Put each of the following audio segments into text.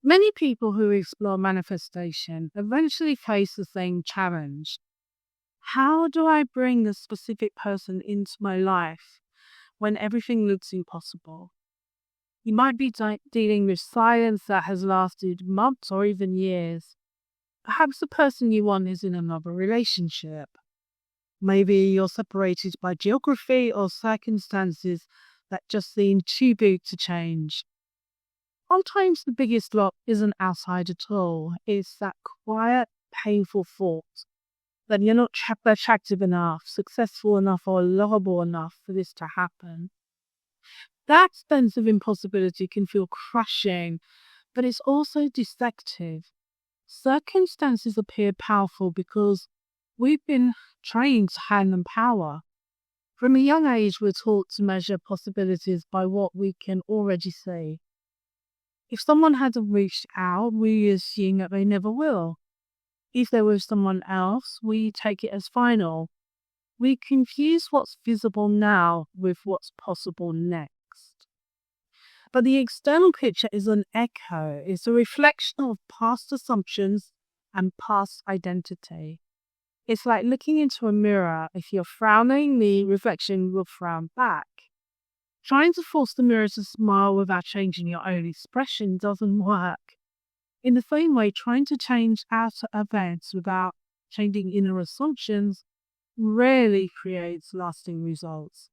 Many people who explore manifestation eventually face the same challenge. How do I bring the specific person into my life when everything looks impossible? You might be dealing with silence that has lasted months or even years. Perhaps the person you want is in another relationship. Maybe you're separated by geography or circumstances that just seem too big to change. Sometimes the biggest block isn't outside at all. It's that quiet, painful thought that you're not attractive enough, successful enough, or lovable enough for this to happen. That sense of impossibility can feel crushing, but it's also deceptive. Circumstances appear powerful because we've been trained to hand them power. From a young age, we're taught to measure possibilities by what we can already see. If someone hasn't reached out, we assume that they never will. If they're with someone else, we take it as final. We confuse what's visible now with what's possible next. But the external picture is an echo, it's a reflection of past assumptions and past identity. It's like looking into a mirror. If you're frowning, the reflection will frown back. Trying to force the mirror to smile without changing your own expression doesn't work. In the same way, trying to change outer events without changing inner assumptions rarely creates lasting results.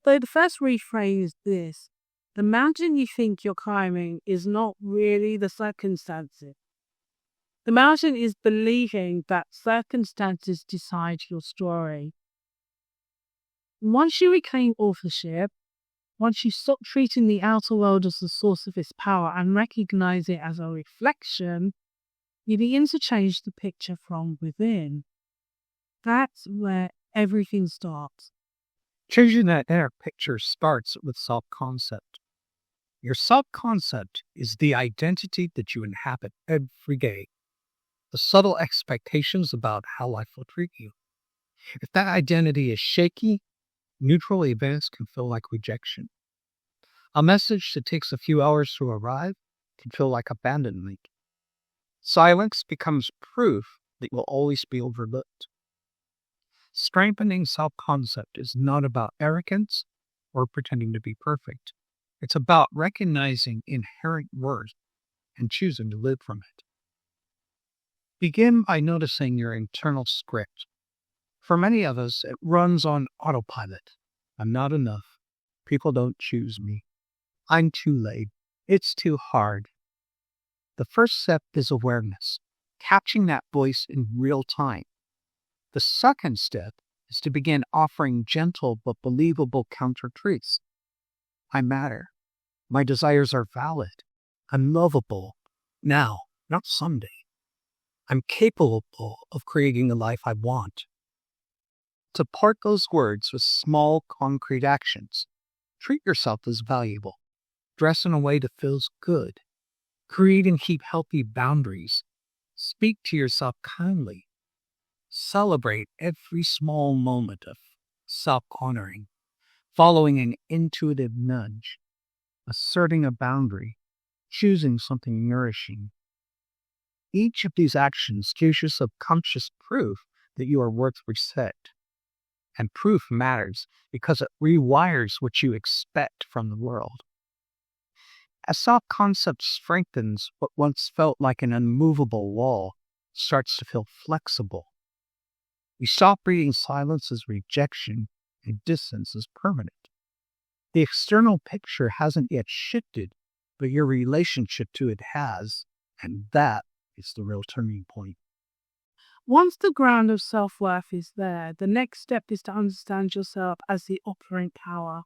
So the first reframe is this: the mountain you think you're climbing is not really the circumstances. The mountain is believing that circumstances decide your story. Once you reclaim authorship, once you stop treating the outer world as the source of its power and recognize it as a reflection, you begin to change the picture from within. That's where everything starts. Changing that inner picture starts with self-concept. Your self-concept is the identity that you inhabit every day, the subtle expectations about how life will treat you. If that identity is shaky, neutral events can feel like rejection. A message that takes a few hours to arrive can feel like abandonment. Silence becomes proof that you'll always be overlooked. Strengthening self-concept is not about arrogance or pretending to be perfect. It's about recognizing inherent worth and choosing to live from it. Begin by noticing your internal script. For many of us, it runs on autopilot. I'm not enough. People don't choose me. I'm too late. It's too hard. The first step is awareness, catching that voice in real time. The second step is to begin offering gentle but believable counter-truths. I matter. My desires are valid. I'm lovable. Now, not someday. I'm capable of creating the life I want. Support those words with small, concrete actions. Treat yourself as valuable. Dress in a way that feels good. Create and keep healthy boundaries. Speak to yourself kindly. Celebrate every small moment of self-honoring, following an intuitive nudge, asserting a boundary, choosing something nourishing. Each of these actions gives you subconscious proof that you are worth respect. And proof matters because it rewires what you expect from the world. As self-concept strengthens, what once felt like an unmovable wall starts to feel flexible. You stop reading silence as rejection and distance as permanent. The external picture hasn't yet shifted, but your relationship to it has, and that is the real turning point. Once the ground of self-worth is there, the next step is to understand yourself as the operant power.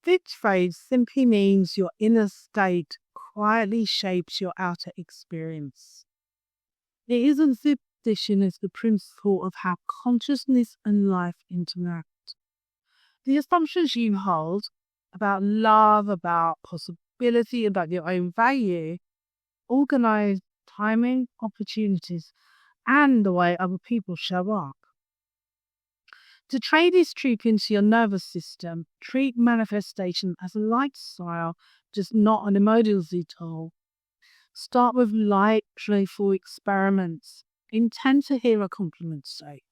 This phrase simply means your inner state quietly shapes your outer experience. It is a position as the principle of how consciousness and life interact. The assumptions you hold about love, about possibility, about your own value, organize timing, opportunities, and the way other people show up. To trade this truth into your nervous system, treat manifestation as a lifestyle, just not an emergency tool. Start with light, playful experiments. Intend to hear a compliment say.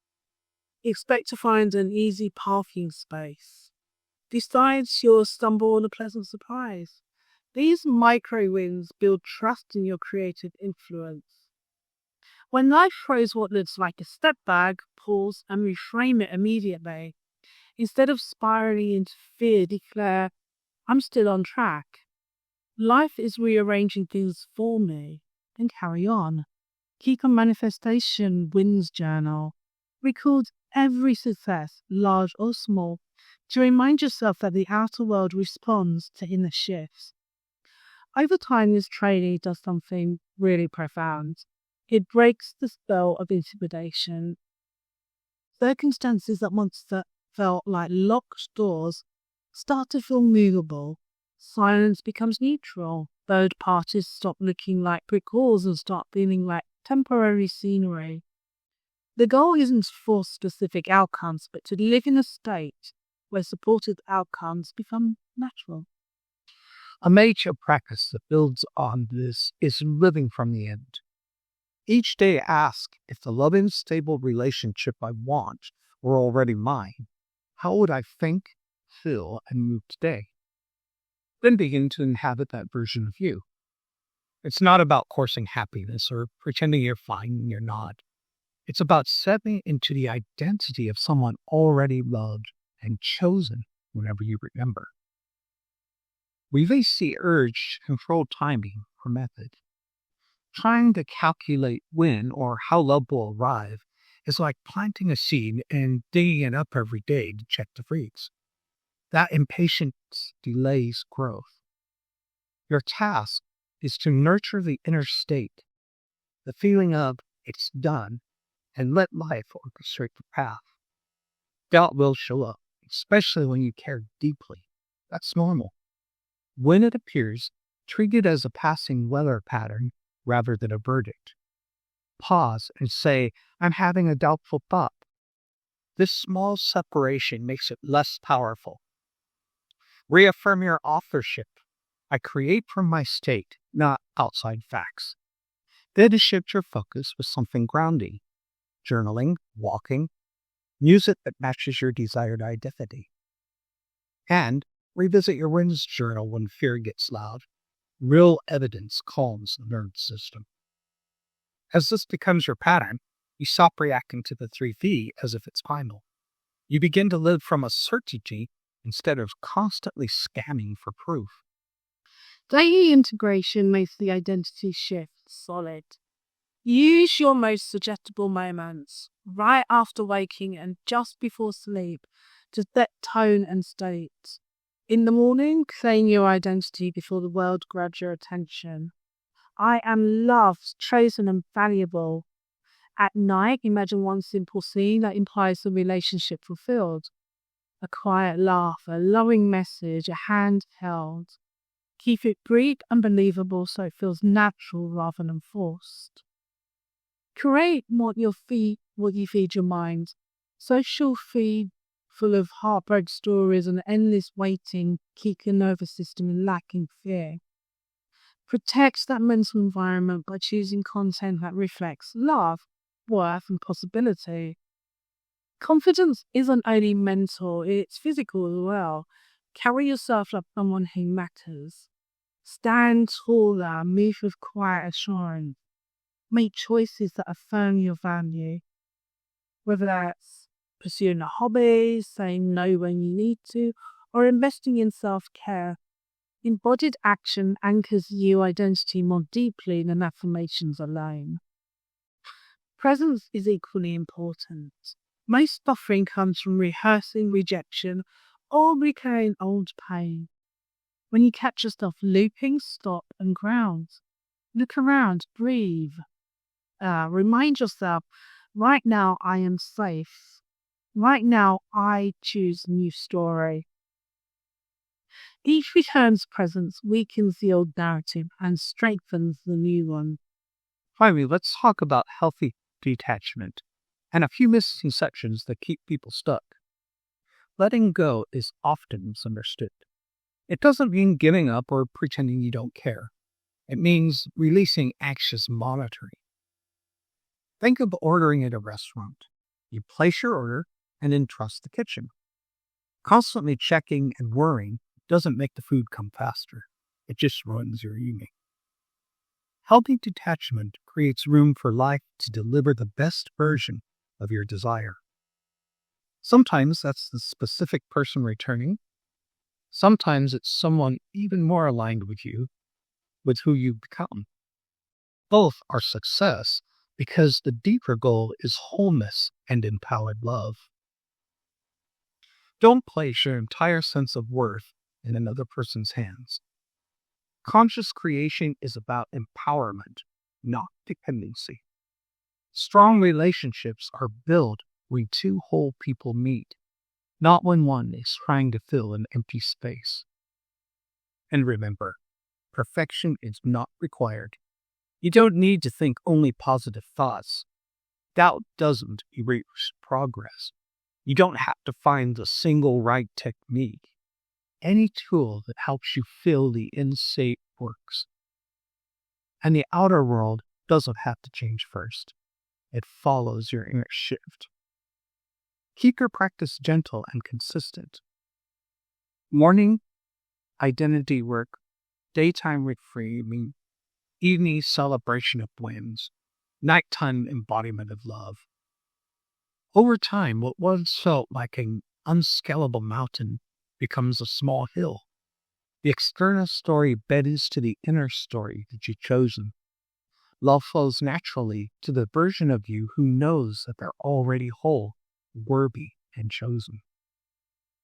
Expect to find an easy parking space. Decide you'll stumble on a pleasant surprise. These micro wins build trust in your creative influence. When life throws what looks like a step back, pause and reframe it immediately. Instead of spiraling into fear, declare, I'm still on track. Life is rearranging things for me, and carry on. Keep a manifestation wins journal. Record every success, large or small, to remind yourself that the outer world responds to inner shifts. Over time, this training does something really profound. It breaks the spell of intimidation. Circumstances that once felt like locked doors start to feel movable. Silence becomes neutral. Third parties stop looking like brick walls and start feeling like temporary scenery. The goal isn't to force specific outcomes, but to live in a state where supported outcomes become natural. A major practice that builds on this is living from the end. Each day ask, if the loving, stable relationship I want were already mine, how would I think, feel, and move today? Then begin to inhabit that version of you. It's not about coursing happiness or pretending you're fine when you're not. It's about stepping into the identity of someone already loved and chosen whenever you remember. We face the urge to control timing or method. Trying to calculate when or how love will arrive is like planting a seed and digging it up every day to check the freeze. That impatience delays growth. Your task is to nurture the inner state, the feeling of it's done, and let life orchestrate the path. Doubt will show up, especially when you care deeply. That's normal. When it appears, treat it as a passing weather pattern rather than a verdict. Pause and say, I'm having a doubtful thought. This small separation makes it less powerful. Reaffirm your authorship. I create from my state, not outside facts. Then shift your focus with something grounding. Journaling, walking, music that matches your desired identity. And revisit your wins journal when fear gets loud. Real evidence calms the nervous system. As this becomes your pattern, you stop reacting to the 3V as if it's final. You begin to live from a certainty instead of constantly scanning for proof. Daily integration makes the identity shift solid. Use your most suggestible moments, right after waking and just before sleep, to set tone and state. In the morning, claim your identity before the world grabs your attention. I am loved, chosen, and valuable. At night, imagine one simple scene that implies the relationship fulfilled. A quiet laugh, a loving message, a hand held. Keep it brief and believable so it feels natural rather than forced. Create what you feed your mind. Social feed full of heartbreak stories and endless waiting keep your nervous system lacking fear. Protect that mental environment by choosing content that reflects love, worth, and possibility. Confidence isn't only mental, it's physical as well. Carry yourself like someone who matters. Stand taller, move with quiet assurance. Make choices that affirm your value. Whether that's pursuing a hobby, saying no when you need to, or investing in self-care. Embodied action anchors your identity more deeply than affirmations alone. Presence is equally important. Most suffering comes from rehearsing rejection or recurring old pain. When you catch yourself looping, stop and ground. Look around, breathe. Remind yourself, right now I am safe. Right now I choose a new story. Each return to presence weakens the old narrative and strengthens the new one. Finally, let's talk about healthy detachment and a few misconceptions that keep people stuck. Letting go is often misunderstood. It doesn't mean giving up or pretending you don't care. It means releasing anxious monitoring. Think of ordering at a restaurant. You place your order and then trust the kitchen. Constantly checking and worrying doesn't make the food come faster. It just ruins your evening. Healthy detachment creates room for life to deliver the best version of your desire. Sometimes that's the specific person returning. Sometimes it's someone even more aligned with you, with who you've become. Both are success because the deeper goal is wholeness and empowered love. Don't place your entire sense of worth in another person's hands. Conscious creation is about empowerment, not dependency. Strong relationships are built when two whole people meet, not when one is trying to fill an empty space. And remember, perfection is not required. You don't need to think only positive thoughts. Doubt doesn't erase progress. You don't have to find the single right technique. Any tool that helps you feel the inside works. And the outer world doesn't have to change first. It follows your inner shift. Keep your practice gentle and consistent. Morning, identity work. Daytime reframing. Evening, celebration of wins. Nighttime, embodiment of love. Over time, what once felt like an unscalable mountain becomes a small hill. The external story bends to the inner story that you've chosen. Love flows naturally to the version of you who knows that they're already whole, worthy, and chosen.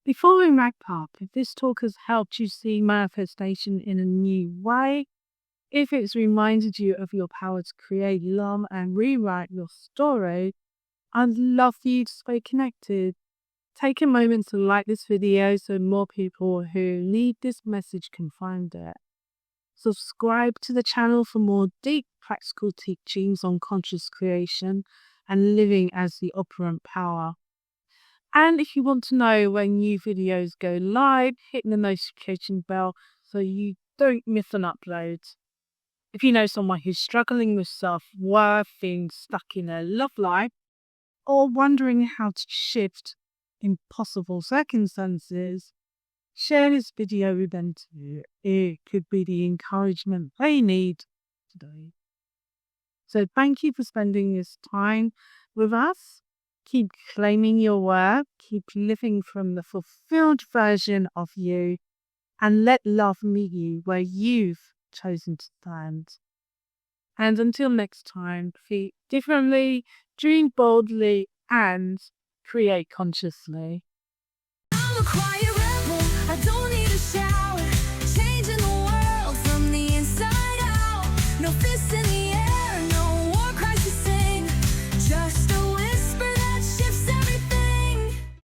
Before we wrap up, if this talk has helped you see manifestation in a new way, if it's reminded you of your power to create, love, and rewrite your story, I'd love for you to stay connected. Take a moment to like this video so more people who need this message can find it. Subscribe to the channel for more deep practical teachings on conscious creation and living as the operant power. And if you want to know when new videos go live, hit the notification bell so you don't miss an upload. If you know someone who's struggling with self-worth, feeling stuck in their love life, or wondering how to shift impossible circumstances, share this video with them too. It could be the encouragement they need today. So thank you for spending this time with us. Keep claiming your worth, keep living from the fulfilled version of you, and let love meet you where you've chosen to stand. And until next time, think differently, dream boldly, and create consciously. I'm a quiet rebel, I don't need a shower, changing the world from the inside out, no fists in